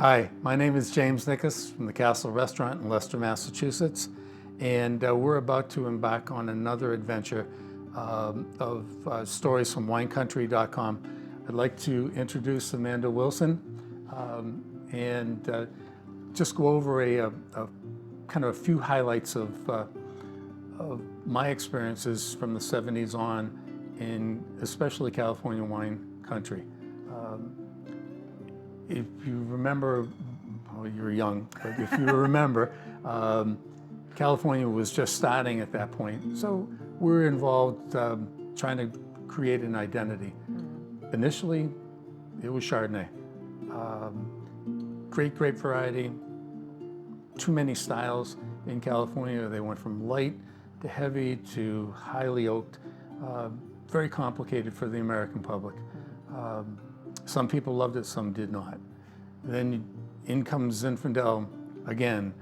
Hi, my name is James Nicas from the Castle Restaurant in Leicester, Massachusetts, and we're about to embark on another adventure of stories from winecountry.com. I'd like to introduce Amanda Wilson and just go over a kind of a few highlights of my experiences from the 70s on in especially California wine country. If you remember, well, you were young, but if you remember, California was just starting at that point. So we were involved trying to create an identity. Initially, it was Chardonnay. Great grape variety, too many styles in California. They went from light to heavy to highly oaked, very complicated for the American public. Some people loved it, some did not. Then in comes Zinfandel, again,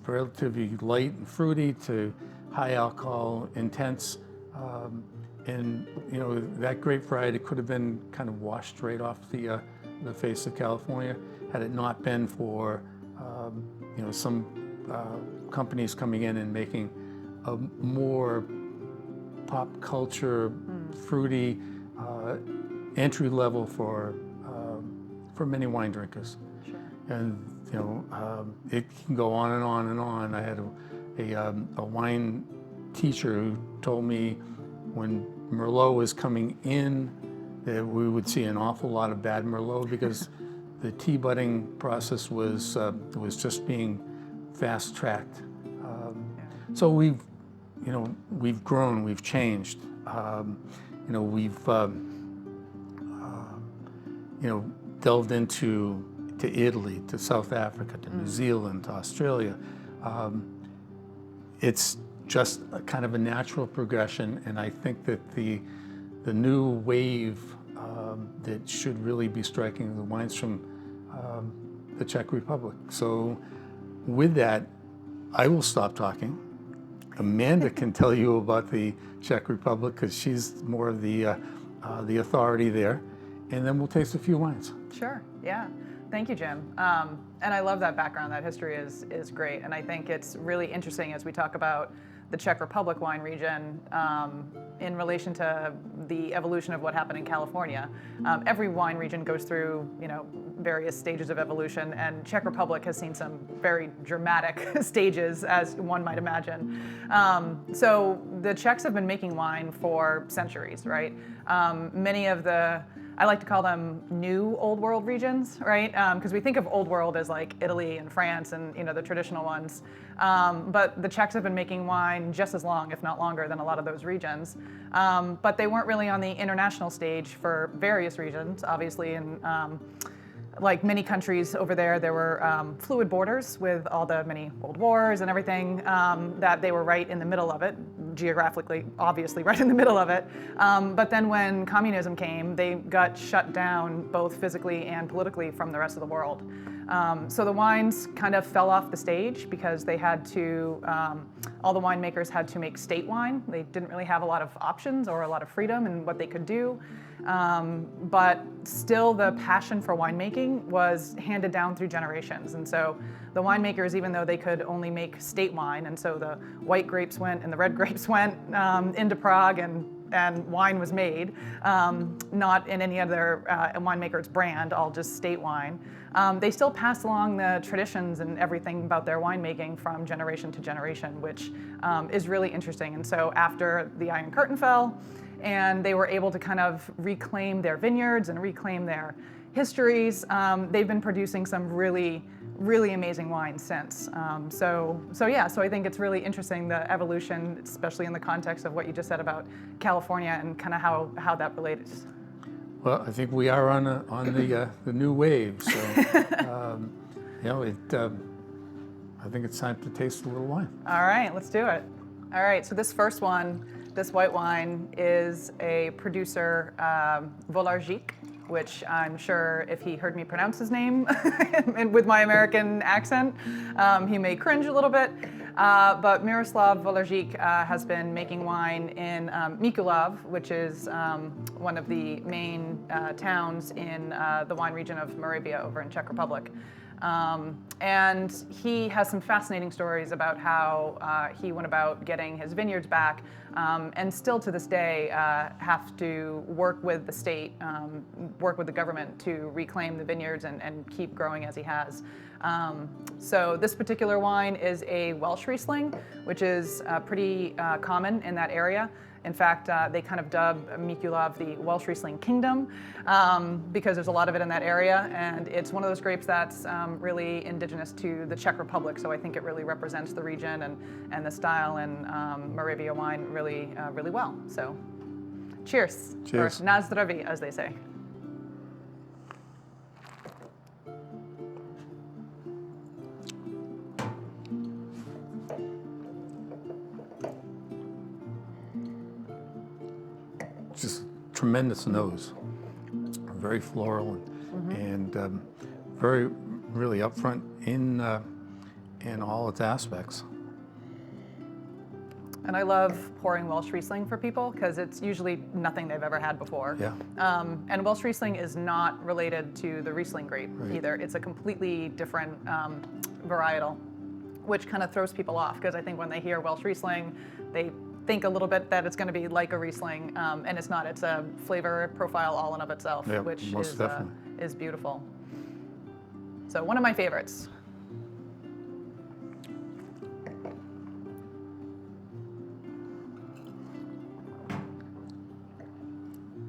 relatively light and fruity to high alcohol, intense. And you know, that grape variety could have been kind of washed right off the face of California had it not been for you know, some companies coming in and making a more pop culture, fruity, entry level for many wine drinkers. Sure. And you know, it can go on and on and on. I had a wine teacher who told me when Merlot was coming in that we would see an awful lot of bad Merlot because the tea budding process was just being fast tracked. So we've grown, we've changed. You know, we've delved into Italy, to South Africa, to New Zealand, to Australia. It's just a kind of a natural progression, and I think that the new wave that should really be striking the wines from the Czech Republic. So with that, I will stop talking. Amanda can tell you about the Czech Republic because she's more of the authority there, and then we'll taste a few wines. Sure, yeah. Thank you, Jim. And I love that background. That history is great. And I think it's really interesting as we talk about the Czech Republic wine region in relation to the evolution of what happened in California. Every wine region goes through, you know, various stages of evolution, and Czech Republic has seen some very dramatic stages, as one might imagine. So the Czechs have been making wine for centuries, right? Many of the, I like to call them new old world regions, right? Because we think of old world as like Italy and France and, you know, the traditional ones. But the Czechs have been making wine just as long, if not longer, than a lot of those regions. But they weren't really on the international stage for various reasons, obviously. And like many countries over there, there were fluid borders with all the many world wars and everything, that they were right in the middle of it, geographically, obviously right in the middle of it. But then when communism came, they got shut down both physically and politically from the rest of the world. So the wines kind of fell off the stage because they had to, all the winemakers had to make state wine. They didn't really have a lot of options or a lot of freedom in what they could do. But still the passion for winemaking was handed down through generations. And so the winemakers, even though they could only make state wine, and so the white grapes went and the red grapes went into Prague and wine was made, not in any other winemaker's brand, all just state wine. They still pass along the traditions and everything about their winemaking from generation to generation, which is really interesting. And so after the Iron Curtain fell, and they were able to kind of reclaim their vineyards and reclaim their histories, they've been producing some really, really amazing wines since. So I think it's really interesting, the evolution, especially in the context of what you just said about California and kind of how that relates. Well, I think we are on the new wave. So you know, I think it's time to taste a little wine. All right, let's do it. All right, so this first one, this white wine is a producer, Volargique, which I'm sure if he heard me pronounce his name and with my American accent, he may cringe a little bit. But Miroslav Volarzik has been making wine in Mykulov, which is one of the main towns in the wine region of Moravia over in Czech Republic. And he has some fascinating stories about how he went about getting his vineyards back, and still to this day have to work with the state, work with the government to reclaim the vineyards and keep growing as he has. So this particular wine is a Welsh Riesling, which is pretty common in that area. In fact, they kind of dub Mykulov the Welsh Riesling Kingdom because there's a lot of it in that area, and it's one of those grapes that's really indigenous to the Czech Republic. So I think it really represents the region and the style and Moravia wine really, really well. So, cheers. Cheers. Or na zdraví, as they say. Just tremendous nose, very floral and very really upfront in all its aspects. And I love pouring Welsh Riesling for people because it's usually nothing they've ever had before. Yeah. And Welsh Riesling is not related to the Riesling grape either. It's a completely different varietal, which kind of throws people off because I think when they hear Welsh Riesling, they think a little bit that it's going to be like a Riesling, and it's not. It's a flavor profile all in of itself, Yeah, which most is beautiful. So one of my favorites.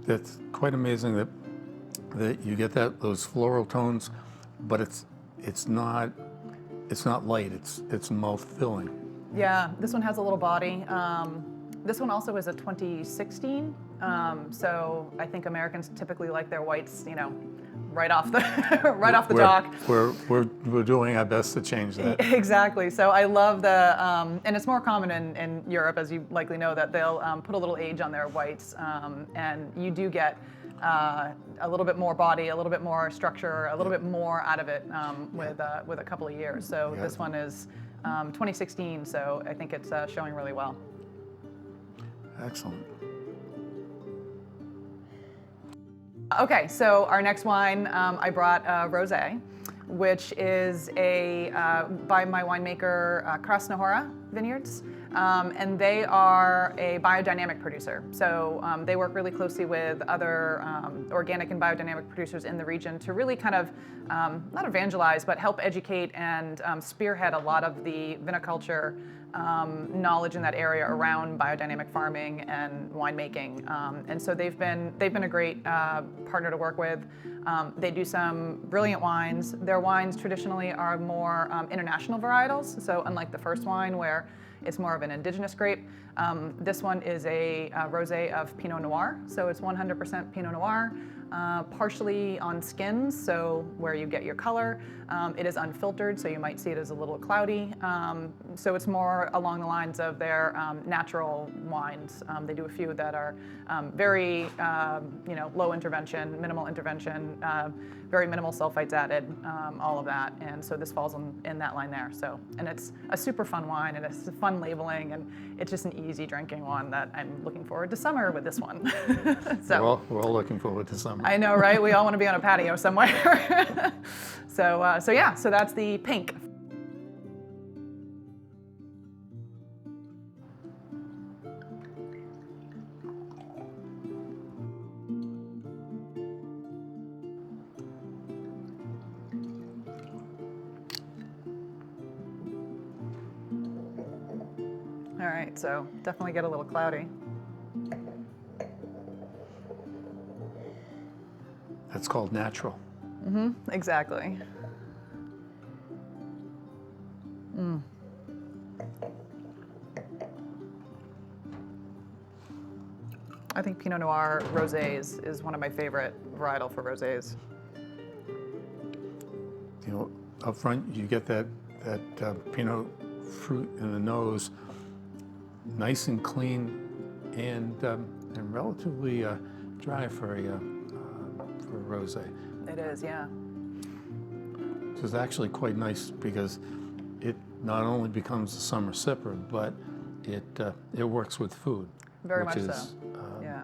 It's quite amazing that you get those floral tones, but it's not light. It's mouth filling. Yeah, this one has a little body. This one also is a 2016, so I think Americans typically like their whites, right off the off the dock. We're doing our best to change that. Exactly. So I love the, and it's more common in Europe, as you likely know, that they'll put a little age on their whites, and you do get a little bit more body, a little bit more structure, a little bit more out of it with a couple of years. So this one is 2016, so I think it's showing really well. Excellent. Okay, so our next wine, I brought Rosé, which is by my winemaker Krasnohora Vineyards, and they are a biodynamic producer. So they work really closely with other organic and biodynamic producers in the region to really kind of not evangelize, but help educate and spearhead a lot of the viniculture knowledge in that area around biodynamic farming and winemaking, and so they've been a great partner to work with. They do some brilliant wines. Their wines traditionally are more international varietals. So unlike the first wine where it's more of an indigenous grape, this one is a rosé of Pinot Noir. So it's 100% Pinot Noir. Partially on skins, so where you get your color. It is unfiltered, so you might see it as a little cloudy. So it's more along the lines of their natural wines. They do a few that are very, low intervention, minimal intervention, very minimal sulfites added, all of that. And so this falls in that line there. So, and it's a super fun wine, and it's fun labeling, and it's just an easy drinking one that I'm looking forward to summer with this one. So We're all looking forward to summer. I know, right? We all want to be on a patio somewhere. So that's the pink. All right, so definitely get a little cloudy. That's called natural. Exactly. I think Pinot Noir rosés is one of my favorite varietal for rosés. Up front, you get that Pinot fruit in the nose, nice and clean, and relatively dry for a rosé. It is, yeah. This is actually quite nice because not only becomes a summer sipper, but it works with food, Very which much is so. Yeah.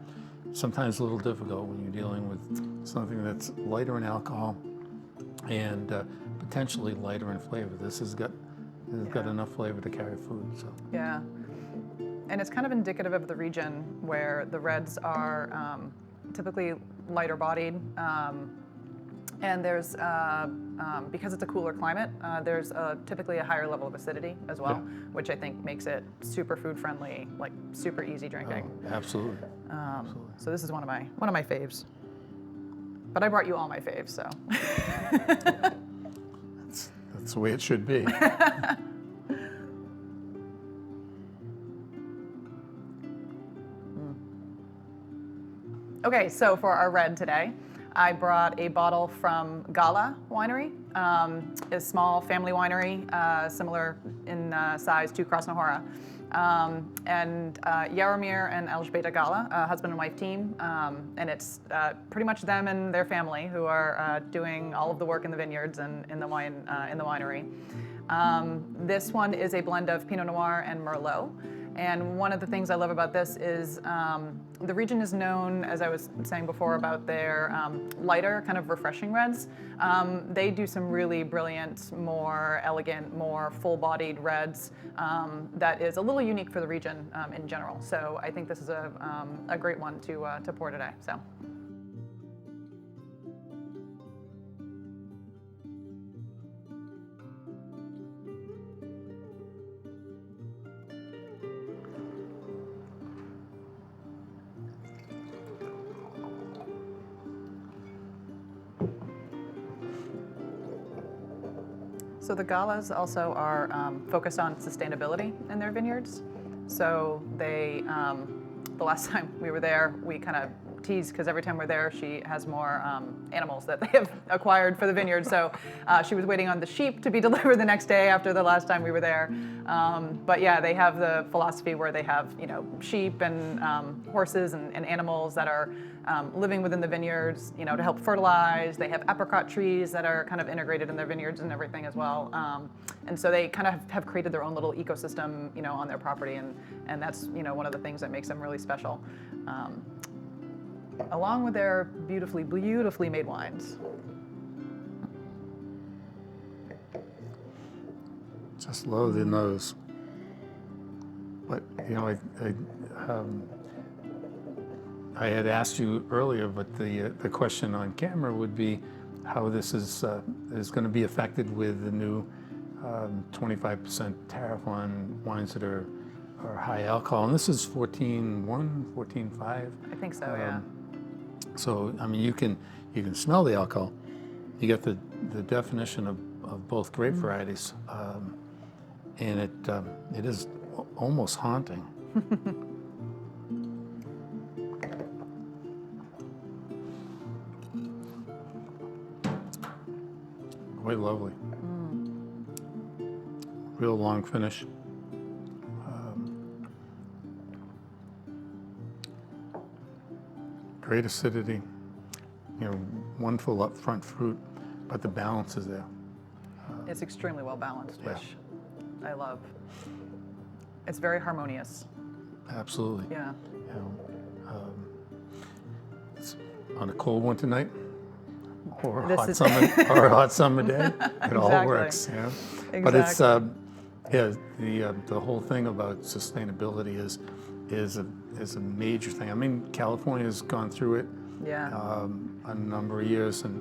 sometimes a little difficult when you're dealing with something that's lighter in alcohol and potentially lighter in flavor. This has got enough flavor to carry food. So Yeah. And it's kind of indicative of the region where the reds are typically lighter bodied. And there's, because it's a cooler climate, there's typically a higher level of acidity as well, which I think makes it super food friendly, like super easy drinking. oh, absolutely. Absolutely. So this is one of my faves. But I brought you all my faves, so. That's the way it should be. Okay, so for our red today, I brought a bottle from Gala Winery, a small family winery, similar in size to Krasnohora. And Jaromir and Elžbieta Gala, a husband and wife team, and it's pretty much them and their family who are doing all of the work in the vineyards and in the winery. This one is a blend of Pinot Noir and Merlot. And one of the things I love about this is the region is known, as I was saying before, about their lighter, kind of refreshing reds. They do some really brilliant, more elegant, more full-bodied reds that is a little unique for the region in general. So I think this is a great one to pour today. So. So the Galas also are focused on sustainability in their vineyards. So they, the last time we were there, we kind of teased because every time we're there, she has more animals that they have acquired for the vineyard. So she was waiting on the sheep to be delivered the next day after the last time we were there. But yeah, they have the philosophy where they have, sheep and horses and animals that are living within the vineyards, to help fertilize. They have apricot trees that are kind of integrated in their vineyards and everything as well. And so they kind of have created their own little ecosystem, on their property, and that's, one of the things that makes them really special. Along with their beautifully, beautifully made wines. Just love the nose. But I had asked you earlier, but the question on camera would be how this is going to be affected with the new 25% tariff on wines that are high alcohol, and this is 14.1, 14.5. I think so, yeah. So I mean, you can smell the alcohol. You get the definition of both grape varieties, and it is almost haunting. Quite lovely. Real long finish. Great acidity. Wonderful upfront fruit, but the balance is there. It's extremely well balanced, Yeah. which I love. It's very harmonious. Absolutely. Yeah. It's on a cold winter night or This a hot is- summer or a hot summer day. It all Exactly. works. But it's Exactly. the whole thing about sustainability is a major thing. I mean, California's gone through it Yeah. a number of years, and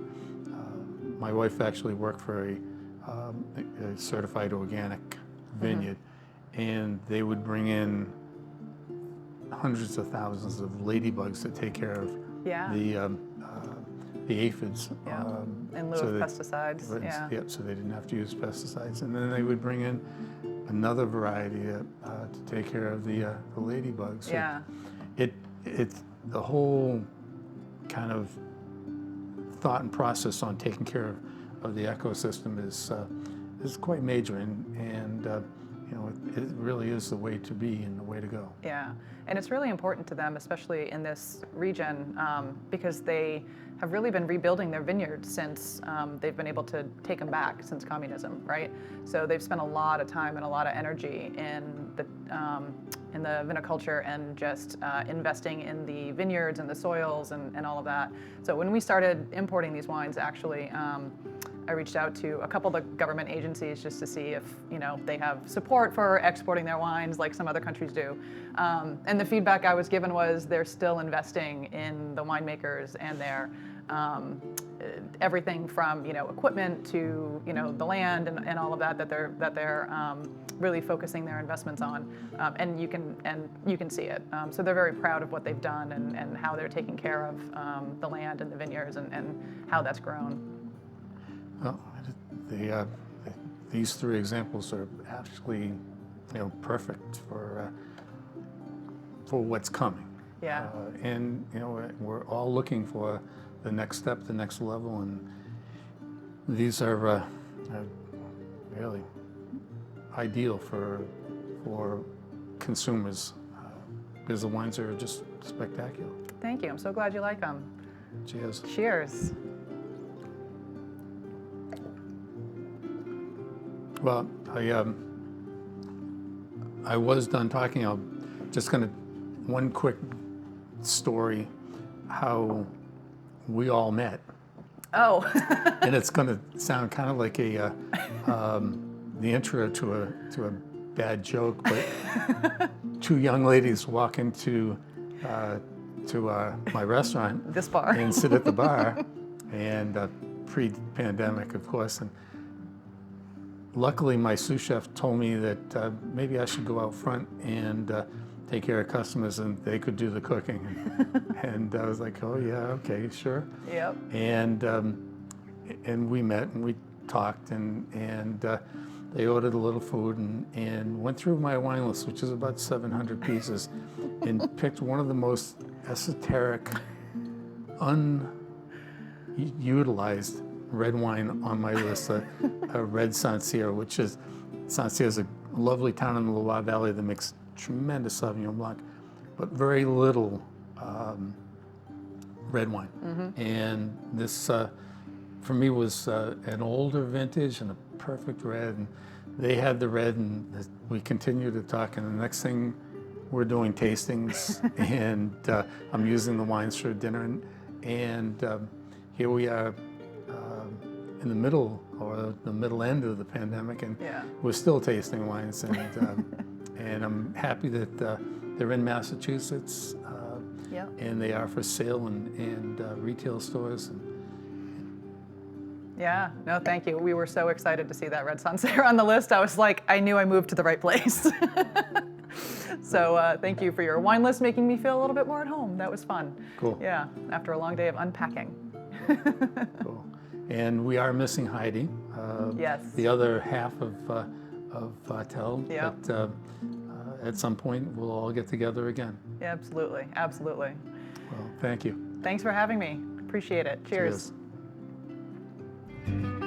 my wife actually worked for a certified organic vineyard, and they would bring in hundreds of thousands of ladybugs to take care of Yeah. the aphids. Yeah. In lieu so of that- pesticides. Yeah. Yep, so they didn't have to use pesticides. And then they would bring in another variety to take care of the ladybugs. So Yeah. it's the whole kind of thought and process on taking care of the ecosystem is quite major. And it really is the way to be and the way to go. Yeah, and it's really important to them, especially in this region, because they have really been rebuilding their vineyards since they've been able to take them back since communism, right? So they've spent a lot of time and a lot of energy in the viniculture and just investing in the vineyards and the soils and all of that. So when we started importing these wines, actually, I reached out to a couple of the government agencies just to see if they have support for exporting their wines like some other countries do. And the feedback I was given was they're still investing in the winemakers and their everything from equipment to the land and all of that they're really focusing their investments on, and you can see it. So they're very proud of what they've done and how they're taking care of the land and the vineyards and how that's grown. Well, these three examples are actually, perfect for what's coming. Yeah. And we're all looking for the next step, the next level, and these are really ideal for consumers because the wines are just spectacular. Thank you. I'm so glad you like them. Cheers. Cheers. Well, I was done talking. I'm just going to, one quick story, how we all met. Oh. And it's going to sound kind of like the intro to a bad joke, but two young ladies walk into my restaurant. This bar. And sit at the bar, and pre-pandemic, of course. And luckily, my sous chef told me that maybe I should go out front and take care of customers, and they could do the cooking. And I was like, oh yeah, okay, sure. Yep. And we met and we talked, and they ordered a little food and went through my wine list, which is about 700 pieces, and picked one of the most esoteric, unutilized red wine on my list, a red Sancerre, which is, Sancerre is a lovely town in the Loire Valley that makes tremendous Sauvignon Blanc, but very little red wine. Mm-hmm. And this, for me, was an older vintage and a perfect red. And they had the red, and we continued to talk, and the next thing, we're doing tastings, and I'm using the wines for dinner, and here we are in the middle, or the middle end of the pandemic, and yeah. We're still tasting wines, and I'm happy that they're in Massachusetts, Yep. and they are for sale in retail stores. Yeah, no, thank you. We were so excited to see that red Sancerre on the list. I was like, I knew I moved to the right place. So thank you for your wine list, making me feel a little bit more at home. That was fun. Cool. Yeah, after a long day of unpacking. Cool. And we are missing Heidi. Yes. The other half of Ahtel. Yep. But at some point, we'll all get together again. Yeah, absolutely, absolutely. Well, thank you. Thanks for having me. Appreciate it. Cheers. Cheers.